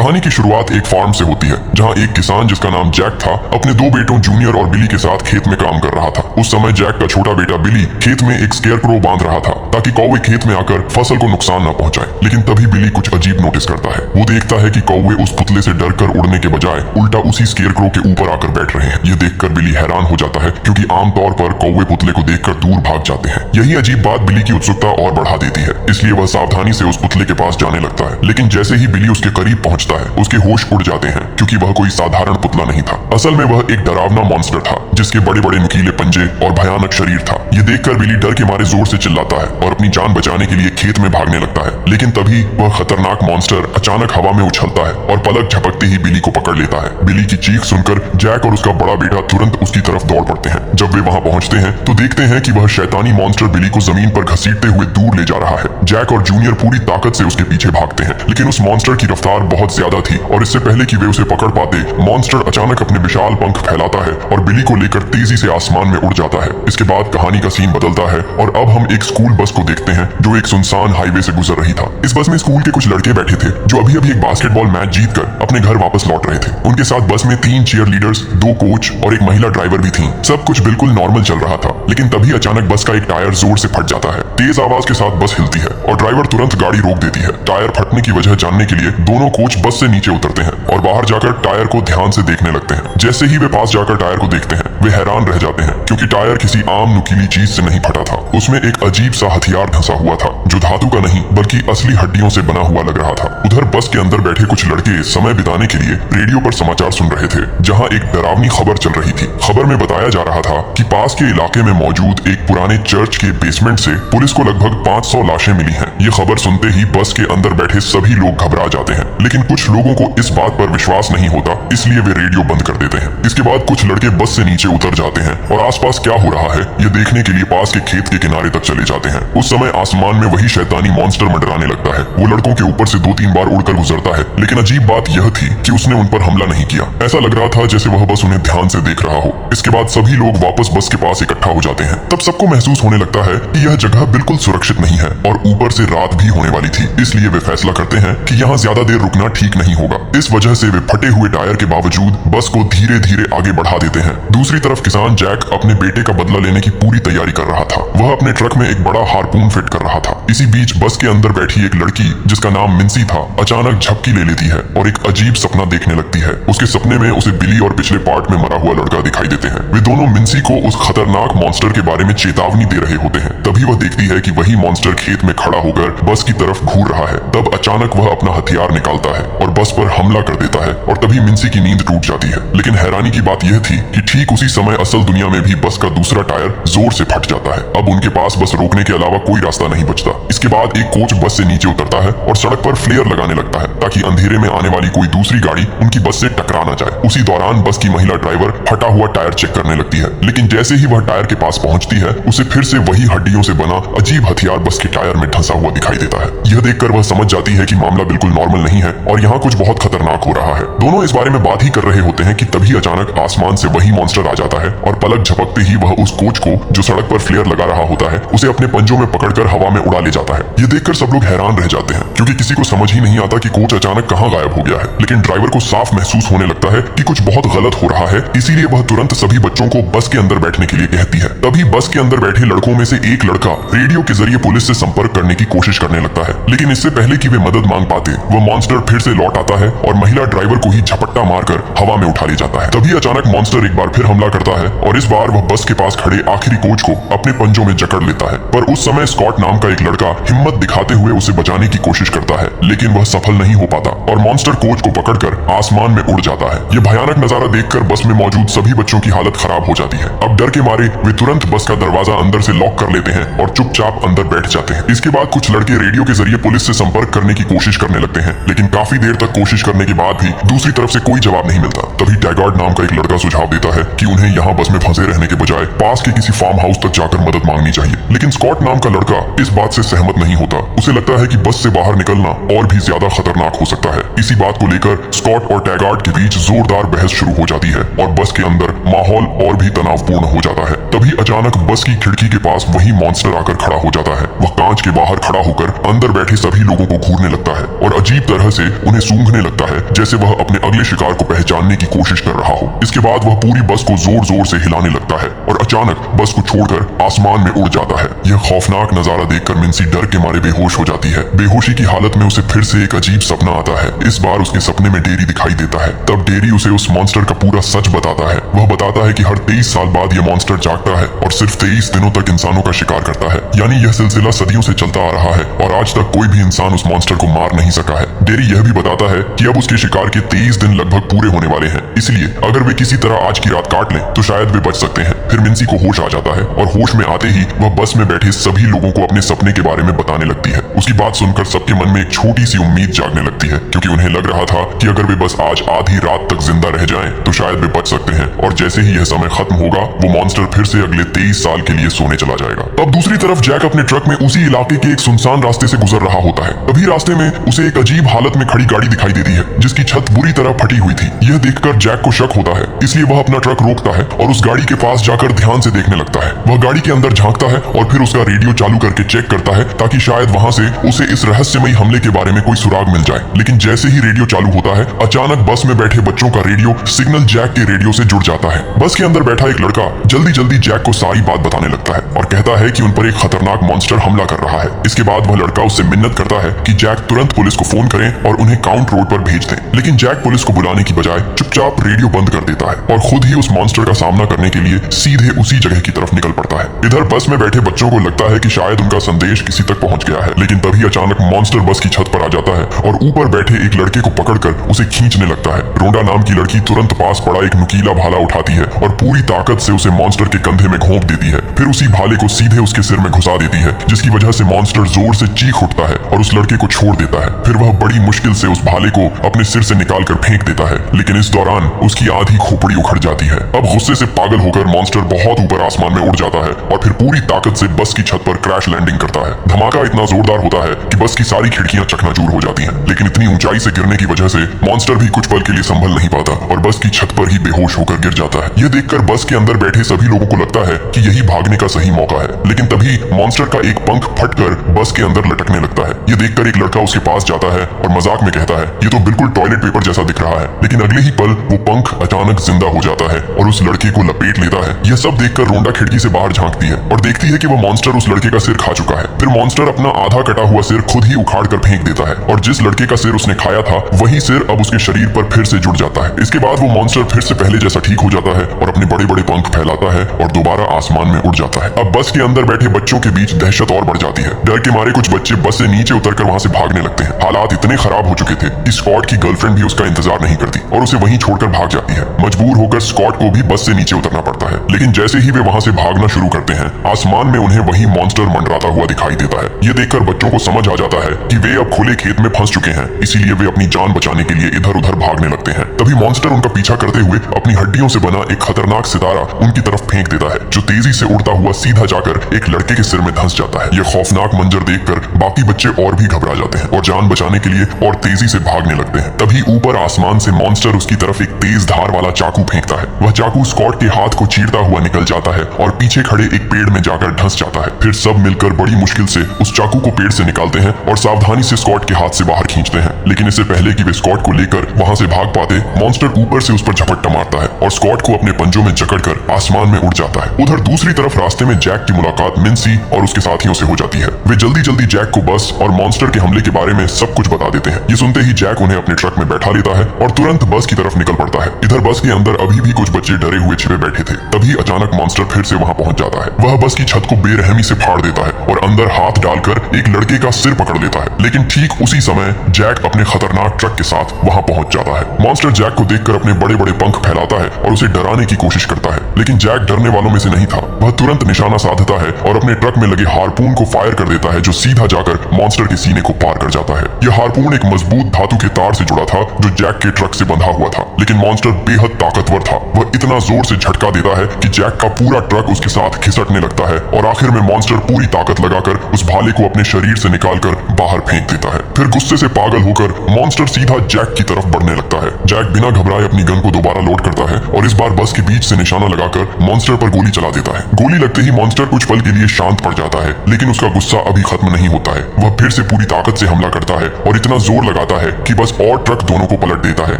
कहानी की शुरुआत एक फार्म से होती है जहां एक किसान जिसका नाम जैक था अपने दो बेटों जूनियर और बिली के साथ खेत में काम कर रहा था। उस समय जैक का छोटा बेटा बिली खेत में एक स्केयरक्रो बांध रहा था ताकि कौवे खेत में आकर फसल को नुकसान न पहुंचाए। लेकिन तभी बिली कुछ अजीब नोटिस करता है। वो देखता है कि कौवे उस पुतले से डरकर उड़ने के बजाय उल्टा उसी स्केयरक्रो के ऊपर आकर बैठ रहे हैं। यह देखकर बिली हैरान हो जाता है क्योंकि आमतौर पर कौवे पुतले को देखकर दूर भाग जाते हैं। यही अजीब बात बिली की उत्सुकता और बढ़ा देती है, इसलिए वह सावधानी से उस पुतले के पास जाने लगता है। लेकिन जैसे ही बिली उसके करीब पहुंचता है उसके होश उड़ जाते हैं क्योंकि वह कोई साधारण पुतला नहीं था। असल में वह एक डरावना मॉन्स्टर था जिसके बड़े बड़े नुकीले पंजे और भयानक शरीर था। ये देखकर बिली डर के मारे जोर से चिल्लाता है और अपनी जान बचाने के लिए खेत में भागने लगता है। लेकिन तभी वह खतरनाक मॉन्स्टर अचानक हवा में उछलता है और पलक झपकते ही बिली को पकड़ लेता है। बिली की चीख सुनकर जैक और उसका बड़ा बेटा तुरंत उसकी तरफ दौड़ पड़ते हैं। जब वे वहां पहुंचते हैं तो देखते हैं कि वह शैतानी मॉन्स्टर बिली को जमीन पर घसीटते हुए दूर ले जा रहा है। जैक और जूनियर पूरी ताकत से उसके पीछे भागते हैं, लेकिन उस मॉन्स्टर की रफ्तार बहुत ज्यादा थी और इससे पहले कि वे उसे पकड़ पाते मॉन्स्टर अचानक अपने विशाल पंख फैलाता है और बिली को लेकर तेजी से आसमान में उड़ जाता है। इसके बाद कहानी का सीन बदलता है और अब हम एक स्कूल बस को देखते हैं जो एक सुनसान हाईवे से गुजर रही था। इस बस में स्कूल के कुछ लड़के बैठे थे जो अभी अभी एक बास्केटबॉल मैच जीतकर अपने घर वापस लौट रहे थे। उनके साथ बस में 3 चीयर लीडर्स, 2 कोच और एक महिला ड्राइवर भी थी। सब कुछ बिल्कुल नॉर्मल चल रहा था, लेकिन तभी अचानक बस का एक टायर जोर से फट जाता है। तेज आवाज के साथ बस हिलती है और ड्राइवर तुरंत गाड़ी रोक देती है। टायर फटने की वजह जानने के लिए दोनों कोच बस से नीचे उतरते हैं और बाहर जाकर टायर को ध्यान से देखने लगते हैं। जैसे ही वे पास जाकर टायर को देखते हैं वे हैरान रह जाते हैं क्योंकि टायर किसी आम नुकीली चीज से नहीं फटा था। उसमें एक अजीब सा हथियार धंसा हुआ था जो धातु का नहीं बल्कि असली हड्डियों से बना हुआ लग रहा था। उधर बस के अंदर बैठे कुछ लड़के समय बिताने के लिए रेडियो पर समाचार सुन रहे थे जहां एक डरावनी खबर चल रही थी। खबर में बताया जा रहा था कि पास के इलाके में मौजूद एक पुराने चर्च के बेसमेंट से पुलिस को लगभग 500 लाशें मिली हैं। ये खबर सुनते ही बस के अंदर बैठे सभी लोग घबरा जाते हैं, लेकिन कुछ लोगों को इस बात पर विश्वास नहीं होता, इसलिए वे रेडियो बंद कर देते हैं। इसके बाद कुछ लड़के बस से नीचे उतर जाते हैं और आसपास क्या हो रहा है ये देखने के लिए पास के खेत के किनारे तक चले जाते हैं। उस समय आसमान में वही शैतानी मॉन्स्टर मंडराने लगता है। वो लड़कों के ऊपर से 2-3 बार उड़कर गुजरता है, लेकिन अजीब बात यह थी कि उसने उन पर हमला नहीं किया। ऐसा लग रहा था जैसे वह बस उन्हें ध्यान से देख रहा हो। इसके बाद सभी लोग वापस बस के पास इकट्ठा हो जाते हैं। तब सबको महसूस होने लगता है कि यह जगह बिल्कुल सुरक्षित नहीं है और ऊपर से रात भी होने वाली थी, इसलिए वे फैसला करते हैं कि यहाँ ज्यादा देर रुकना ठीक नहीं होगा। इस वजह से वे फटे हुए टायर के बावजूद बस को धीरे धीरे आगे बढ़ा देते हैं। दूसरी तरफ किसान जैक अपने बेटे का बदला लेने की पूरी तैयारी कर रहा था। वह अपने ट्रक में एक बड़ा हार्पून फिट कर रहा था। इसी बीच बस के अंदर बैठी एक लड़की जिसका नाम मिन्सी था अचानक झपकी ले लेती है और एक अजीब सपना देखने लगती है। उसके सपने में उसे बिली और पिछले पार्ट में मरा हुआ लड़का दिखाई देते हैं। वे दोनों मिन्सी को उस खतरनाक मॉन्स्टर के बारे में चेतावनी दे रहे होते हैं। तभी वह देखती है कि वही मॉन्स्टर खेत में खड़ा होकर बस की तरफ घूर रहा है। तब अचानक वह अपना हथियार निकालता है और बस पर हमला कर देता है और तभी मिन्सी की नींद टूट जाती है। लेकिन हैरानी की बात यह थी कि ठीक उसी समय असल दुनिया में भी बस का दूसरा टायर जोर से फट जाता है। अब उनके पास बस रोकने के अलावा कोई रास्ता नहीं बचता। इसके बाद एक कोच बस से नीचे उतरता है और सड़क पर फ्लेयर लगाने लगता है ताकि अंधेरे में आने वाली कोई दूसरी गाड़ी उनकी बस से टकरा न जाए। उसी दौरान बस की महिला ड्राइवर फटा हुआ टायर चेक करने लगती है, लेकिन जैसे ही वह टायर के पास पहुंचती है उसे फिर से वही हड्डियों से बना अजीब हथियार बस के टायर में धंसा हुआ दिखाई देता है। यह देखकर वह समझ जाती है कि मामला बिल्कुल नॉर्मल नहीं है और यहाँ कुछ बहुत खतरनाक हो रहा है। दोनों इस बारे में बात ही कर रहे होते हैं कि तभी अचानक आसमान से वही मॉन्स्टर आ जाता है और पलक झपकते ही वह उस कोच को जो सड़क पर फ्लेयर लगा रहा होता है उसे अपने पंजों में पकड़कर हवा में उड़ा ले जाता है। ये देखकर सब लोग हैरान रह जाते हैं क्योंकि किसी को समझ ही नहीं आता कि कोच अचानक कहाँ गायब हो गया है। लेकिन ड्राइवर को साफ महसूस होने लगता है कि कुछ बहुत गलत हो रहा है, इसीलिए वह तुरंत सभी बच्चों को बस के अंदर बैठने के लिए कहती है। तभी बस के अंदर बैठे लड़कों में से एक लड़का रेडियो के जरिए पुलिस से संपर्क करने की कोशिश करने लगता है, लेकिन इससे पहले कि वे मदद मांग पाते वह मॉन्स्टर फिर से लौट आता है और महिला ड्राइवर को ही झपट्टा मारकर हवा में उठा ले जाता है। तभी अचानक मॉन्स्टर एक बार फिर हमला करता है और इस बार वह बस के पास खड़े आखिरी कोच को अपने पंजों में जकड़ लेता है। पर उस समय स्कॉट नाम का एक लड़का हिम्मत दिखाते हुए उसे बचाने की कोशिश करता है, लेकिन वह सफल नहीं हो पाता और मॉन्स्टर कोच को पकड़कर आसमान में उड़ जाता है। यह भयानक नजारा देखकर बस में मौजूद सभी बच्चों की हालत खराब हो जाती है। अब डर के मारे वे तुरंत बस का दरवाजा अंदर से लॉक कर लेते हैं और चुपचाप अंदर बैठ जाते हैं। इसके बाद कुछ लड़के रेडियो के जरिए पुलिस से संपर्क करने की कोशिश करने लगते हैं, लेकिन काफी देर तक कोशिश करने के बाद भी दूसरी तरफ से कोई जवाब नहीं मिलता। तभी टैगार्ड नाम का एक लड़का सुझाव देता है कि उन्हें यहाँ बस में फंसे रहने के बजाय पास के किसी फार्म हाउस तक जाकर मदद मांगनी चाहिए। लेकिन स्कॉट नाम का लड़का इस बात से सहमत नहीं होता। उसे लगता है कि बस से बाहर निकलना और भी ज्यादा खतरनाक हो सकता लगता है। इसी बात को लेकर स्कॉट और टैगार्ड के बीच जोरदार बहस शुरू हो जाती है और बस के अंदर माहौल और भी तनावपूर्ण हो जाता है। तभी अचानक बस की खिड़की के पास वही मॉन्स्टर आकर खड़ा हो जाता है। वह कांच के बाहर खड़ा होकर अंदर बैठे सभी लोगों को घूरने लगता है और अजीब तरह से उन्हें सूंघने लगता है, जैसे वह अपने अगले शिकार को पहचानने की कोशिश कर रहा हो। इसके बाद वह पूरी बस को जोर जोर से हिलाने लगता है और अचानक बस को छोड़कर आसमान में उड़ जाता है। यह खौफनाक नजारा देखकर मिन्सी डर के मारे बेहोश हो जाती है। बेहोशी की हालत में उसे फिर से एक अजीब सपना आता है। इस बार उसके सपने में डेरी दिखाई देता है। तब डेरी उसे उस मॉन्स्टर का पूरा सच बताता है। वह बताता है कि हर 23 साल बाद यह मॉन्स्टर जागता है और सिर्फ 23 दिनों तक इंसानों का शिकार करता है। यानी यह सिलसिला सदियों से चलता आ रहा है और आज तक कोई भी इंसान उस मॉन्स्टर को मार नहीं सका है। डेरी यह भी बताता है कि अब उसके शिकार के 23 दिन लगभग पूरे होने वाले हैं, इसलिए अगर वे किसी तरह आज की रात काट लें तो शायद वे बच सकते हैं। फिर मिन्सी को होश आ जाता है और होश में आते ही वह बस में बैठे सभी लोगों को अपने सपने के बारे में बताने लगती है। उसकी बात सुनकर सबके मन में एक छोटी सी उम्मीद जागने लगती है, क्योंकि उन्हें लग रहा था कि अगर वे बस आज आधी रात तक जिंदा रह जाएं तो शायद वे बच सकते हैं और जैसे ही यह समय खत्म होगा वो मॉन्स्टर फिर से अगले 23 साल के लिए सोने चला जाएगा। अब दूसरी तरफ जैक अपने ट्रक में उसी इलाके के एक सुनसान रास्ते से गुजर रहा होता है। तभी रास्ते में उसे एक अजीब हालत में खड़ी गाड़ी दिखाई देती है जिसकी छत बुरी तरह फटी हुई थी। यह देखकर जैक को शक होता है, इसलिए वह अपना ट्रक रोकता है और उस गाड़ी के पास जाकर ध्यान से देखने लगता है। वह गाड़ी के अंदर झांकता है और फिर उसका रेडियो चालू करके चेक करता है ताकि शायद वहां से उसे इस रहस्यमयी हमले के बारे में कोई सुराग मिल जाए। लेकिन जैसे ही रेडियो चालू होता है अचानक बस में बैठे बच्चों का रेडियो सिग्नल जैक के रेडियो से जुड़ जाता है। बस के अंदर बैठा एक लड़का जल्दी जल्दी जैक को सारी बात बताने लगता है और कहता है कि उन पर एक खतरनाक मॉन्स्टर हमला कर रहा है। इसके बाद वह लड़का उससे मिन्नत करता है कि जैक तुरंत पुलिस को फोन करें और उन्हें काउंट रोड पर भेज दें। लेकिन जैक पुलिस को बुलाने की बजाय चुपचाप रेडियो बंद कर देता है और खुद ही उस मॉन्स्टर का सामना करने के लिए सीधे उसी जगह की तरफ निकल पड़ता है। इधर बस में बैठे बच्चों को लगता है कि शायद उनका संदेश किसी तक पहुंच गया है, लेकिन तभी अचानक मॉन्स्टर बस की छत पर आ जाता है और ऊपर बैठे एक लड़के को पकड़कर उसे खींचने लगता है। रोंडा नाम की लड़की तुरंत पास पड़ा एक नुकीला भाला उठाती है और पूरी ताकत से उसे मॉन्स्टर के कंधे में घोंप देती है। फिर उसी भाले को सीधे उसके सिर में घुसा देती है, जिसकी वजह से मॉन्स्टर जोर से चीख उठता है और उस लड़के को छोड़ देता है। फिर वह बड़ी मुश्किल से उस भाले को अपने सिर से निकाल कर फेंक देता है, लेकिन इस दौरान उसकी आधी खोपड़ी उखड़ जाती है। अब गुस्से से पागल होकर मॉन्स्टर बहुत ऊपर आसमान में उड़ जाता है और फिर पूरी ताकत से बस की छत पर क्रैश लैंडिंग करता है। धमाका इतना जोरदार होता है कि बस की सारी खिड़कियां चकनाचूर हो जाती हैं, लेकिन इतनी ऊंचाई से गिरने की वजह से मॉन्स्टर भी कुछ पल के लिए संभल नहीं पाता और बस की छत पर ही बेहोश होकर गिर जाता है। यह देखकर बस के अंदर बैठे सभी लोगों को लगता है कि यही भागने का सही मौका है, लेकिन तभी मॉन्स्टर का एक पंख फटकर बस के अंदर लटकने लगता है। यह देखकर एक लड़का उसके पास जाता है और मजाक में कहता है, ये तो बिल्कुल टॉयलेट पेपर जैसा दिख रहा है। लेकिन अगले ही पल वो पंख अचानक जिंदा हो जाता है और उस लड़के को लपेट लेता है। यह सब देखकर रोंडा खिड़की से बाहर झांकती है और देखती है कि वो मॉन्स्टर उस लड़के का सिर खा चुका है। फिर मॉन्स्टर अपना आधा कटा हुआ सिर खुद ही उखाड़ कर फेंक देता है और जिस लड़के का सिर उसने खाया था वही सिर अब उसके शरीर पर फिर से जुड़ जाता है। इसके बाद वो मॉन्स्टर फिर से पहले जैसा ठीक हो जाता है और अपने बड़े बड़े पंख फैलाता है और दोबारा आसमान में उड़ जाता है। अब बस के अंदर बैठे बच्चों के बीच दहशत और बढ़ जाती है। डर के मारे कुछ बच्चे बस से नीचे उतरकर वहां से भागने लगते हैं। हालात इतने खराब हो चुके थे कि स्कॉट की गर्लफ्रेंड भी उसका इंतजार नहीं करती और उसे वहीं छोड़कर भाग जाती है। मजबूर होकर स्कॉट को भी बस से नीचे उतरना पड़ता है, लेकिन जैसे ही वे वहां से भागना शुरू करते हैं आसमान में उन्हें वही मॉन्स्टर मंडराता हुआ दिखाई देता है। ये देखकर बच्चों को समझ आ जाता है कि वे अब खुले खेत में फंस चुके हैं, इसीलिए वे अपनी जान बचाने के लिए इधर उधर भागने लगते हैं। तभी मॉन्स्टर उनका पीछा करते हुए अपनी हड्डियों से बना एक खतरनाक सितारा उनकी तरफ फेंक देता है, जो तेजी से उड़ता हुआ सीधा जाकर एक लड़के के सिर में धंस जाता है। यह खौफनाक मंजर देखकर बाकी बच्चे और भी घबरा जाते हैं और जान बचाने के लिए और तेजी से भागने लगते हैं। तभी ऊपर आसमान से मॉन्स्टर उसकी तरफ एक तेज धार वाला चाकू फेंकता है। वह चाकू स्कॉट के हाथ को चीरता हुआ निकल जाता है और पीछे खड़े एक पेड़ में जाकर धंस जाता है। फिर सब मिलकर बड़ी मुश्किल से उस चाकू को पेड़ से निकालते हैं और सावधानी से स्कॉट के हाथ से बाहर खींचते हैं। लेकिन इससे पहले कि वे स्कॉट को लेकर वहां से भाग पाते, मॉन्स्टर ऊपर से उस पर झपट्टा मारता है और स्कॉट को अपने पंजों में जकड़कर आसमान में उड़ जाता है। उधर दूसरी तरफ रास्ते में जैक की मुलाकात मिन्सी और उसके साथियों से हो जाती है। वे जल्दी जल्दी जैक को बस और मॉन्स्टर के हमले के बारे में सब कुछ बता देते हैं। ये सुनते ही जैक उन्हें अपने ट्रक में बैठा लेता है और तुरंत बस की तरफ निकल पड़ता है। इधर बस के अंदर अभी भी कुछ बच्चे डरे हुए छिपे बैठे थे। तभी अचानक मॉन्स्टर फिर से वहां पहुंच जाता है। वह बस की छत को बेरहमी से फाड़ देता है और अंदर हाथ डालकर एक लड़के का सिर पकड़ लेता है। लेकिन ठीक उसी समय जैक अपने खतरनाक ट्रक के साथ वहां पहुंच जाता है। मॉन्स्टर जैक को देखकर अपने बड़े बड़े पंख फैलाता है और उसे डराने की कोशिश करता है, लेकिन जैक डरने वालों में से नहीं था। वह तुरंत निशाना साधता है और अपने ट्रक में लगे हार्पून को फायर कर देता है, जो सीधा जाकर मॉन्स्टर के सीने को पार कर जाता है। यह हार्पून एक मजबूत धातु के तार से जुड़ा था जो जैक के ट्रक से बंधा हुआ था, लेकिन मॉन्स्टर बेहद ताकतवर था। वह इतना जोर से झटका देता है कि जैक का पूरा ट्रक उसके साथ खिसकने लगता है और आखिर में मॉन्स्टर पूरी ताकत लगाकर उस भाले को अपने शरीर से निकालकर बाहर फेंक देता है। फिर गुस्से से पागल होकर होकर मॉन्स्टर सीधा जैक की तरफ बढ़ने लगता है। जैक बिना घबराए अपनी गन को दोबारा लोड करता है और इस बार बस के बीच से निशाना लगाकर मॉन्स्टर पर गोली चला देता है। गोली लगते ही मॉन्स्टर कुछ पल के लिए शांत पड़ जाता है, लेकिन उसका गुस्सा अभी खत्म नहीं होता है। वह फिर से पूरी ताकत से हमला करता है और इतना जोर लगाता है कि बस और ट्रक दोनों को पलट देता है।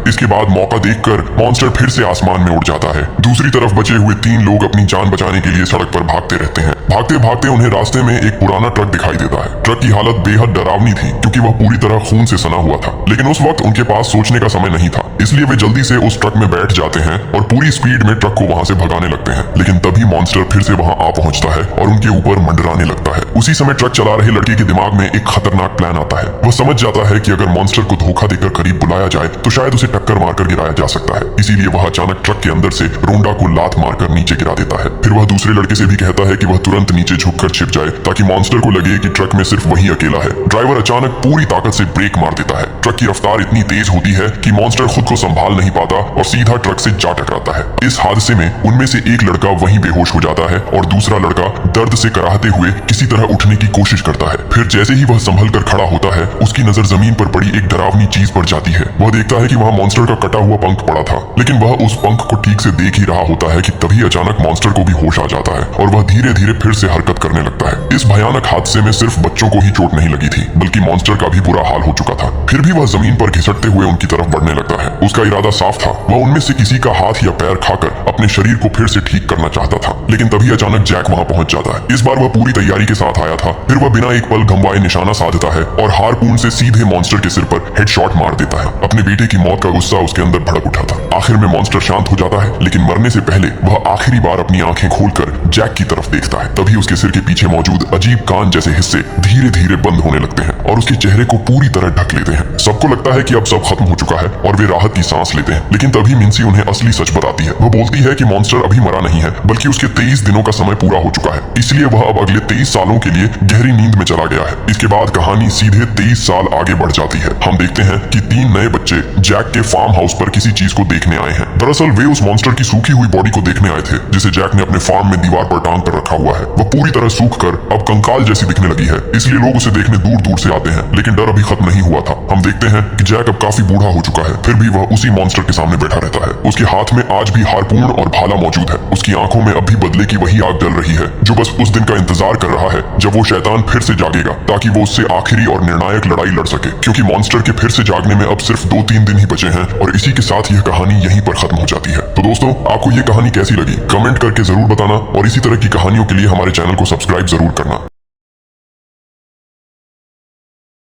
इसके बाद मौका देखकर मॉन्स्टर फिर से आसमान में उड़ जाता है। दूसरी तरफ बचे हुए 3 लोग अपनी जान बचाने के लिए सड़क पर भागते रहते हैं। भागते भागते उन्हें रास्ते में एक पुराना ट्रक दिखाई देता है। ट्रक की हालत बेहद डरावनी थी क्योंकि वह पूरी तरह खून से सना हुआ था, लेकिन उस वक्त उनके पास सोचने का समय नहीं था, इसलिए वे जल्दी से उस ट्रक में बैठ जाते हैं और पूरी स्पीड में ट्रक को वहां से भगाने लगते हैं। लेकिन तभी मॉन्स्टर फिर से वहां आ पहुंचता है और उनके ऊपर मंडराने लगता है। उसी समय ट्रक चला रहे लड़के के दिमाग में एक खतरनाक प्लान आता है। वह समझ जाता है कि अगर मॉन्स्टर को धोखा देकर करीब बुलाया जाए तो शायद उसे टक्कर मारकर गिराया जा सकता है। इसीलिए वह अचानक ट्रक के अंदर से रोंडा को लात मारकर नीचे गिरा देता है। फिर वह दूसरे लड़के से भी कहता है कि वह तुरंत नीचे झुककर छिप जाए ताकि मॉन्स्टर को लगे कि ट्रक में सिर्फ वही अकेला है। ड्राइवर अचानक पूरी ताकत से ब्रेक मार देता है। ट्रक की रफ्तार इतनी तेज होती है कि मॉन्स्टर खुद को संभाल नहीं पाता और सीधा ट्रक से जा टकराता है। इस हादसे में उनमें से एक लड़का वहीं बेहोश हो जाता है और दूसरा लड़का दर्द से कराहते हुए किसी तरह उठने की कोशिश करता है। फिर जैसे ही वह संभल कर खड़ा होता है, उसकी नजर जमीन पर पड़ी एक डरावनी चीज पर जाती है। वह देखता है कि वहां मॉन्स्टर का कटा हुआ पंख पड़ा था, लेकिन वह उस पंख को ठीक से देख ही रहा होता है कि तभी अचानक मॉन्स्टर को भी होश आ जाता है और वह धीरे धीरे फिर से हरकत करने लगता है। इस भयानक हादसे में सिर्फ बच्चों को ही चोट नहीं लगी थी, बल्कि मॉन्स्टर का भी बुरा हाल हो चुका था। फिर भी वह जमीन पर घिसटते हुए उनकी तरफ बढ़ने लगता है। उसका इरादा साफ था, वह उनमें से किसी का हाथ या पैर खाकर अपने शरीर को फिर से ठीक करना चाहता था। लेकिन तभी अचानक जैक वहां पहुंच जाता है। इस बार वह पूरी तैयारी के साथ आया था। फिर वह बिना एक पल गंवाए निशाना साधता है और हारपून से सीधे मॉन्स्टर के सिर पर हेडशॉट मार देता है। अपने बेटे की मौत का गुस्सा उसके अंदर भड़क उठा था। आखिर में मॉन्स्टर शांत हो जाता है, लेकिन मरने से पहले वह आखिरी बार अपनी आंखें खोलकर जैक की तरफ देखता है। तभी उसके सिर के पीछे मौजूद अजीब कान जैसे हिस्से धीरे धीरे बंद होने लगते हैं और उसके चेहरे को पूरी तरह ढक लेते हैं। सबको लगता है कि अब सब खत्म हो चुका है और वे राहत की सांस लेते हैं। लेकिन तभी मिन्सी उन्हें असली सच बताती है। वह बोलती है कि मॉन्स्टर अभी मरा नहीं है, बल्कि उसके 23 दिनों का समय पूरा हो चुका है, इसलिए वह अब अगले 23 सालों के लिए गहरी नींद में चला गया है। इसके बाद कहानी सीधे 23 साल आगे बढ़ जाती है। हम देखते हैं कि 3 नए बच्चे जैक के फार्म हाउस पर किसी चीज को देखने आए हैं। दरअसल वे उस मॉन्स्टर की सूखी हुई बॉडी को देखने आए थे, जिसे जैक ने अपने फार्म में दीवार पर टांग कर रखा हुआ है। वह पूरी तरह सूख कर अब कंकाल जैसी दिखने लगी है, इसलिए लोग उसे देखने दूर दूर से आते हैं। लेकिन डर अभी खत्म नहीं हुआ था। हम देखते हैं कि जैक अब काफी बूढ़ा हो चुका है, फिर भी वह उसी मॉन्स्टर के सामने बैठा रहता है। उसके हाथ में आज भी हारपून और भाला मौजूद है। उसकी आंखों में अब भी बदले की वही आग जल रही है, जो बस उस दिन का इंतजार कर रहा है जब वो शैतान फिर से जागेगा, ताकि वो उससे आखिरी और निर्णायक लड़ाई लड़ सके। क्योंकि मॉन्स्टर के फिर से जागने में अब सिर्फ 2-3 दिन ही बचे हैं और इसी के साथ यह कहानी यहीं पर खत्म हो जाती है। तो दोस्तों, आपको ये कहानी कैसी लगी कमेंट करके जरूर बताना और इसी तरह की कहानियों के लिए हमारे चैनल को सब्सक्राइब जरूर करना।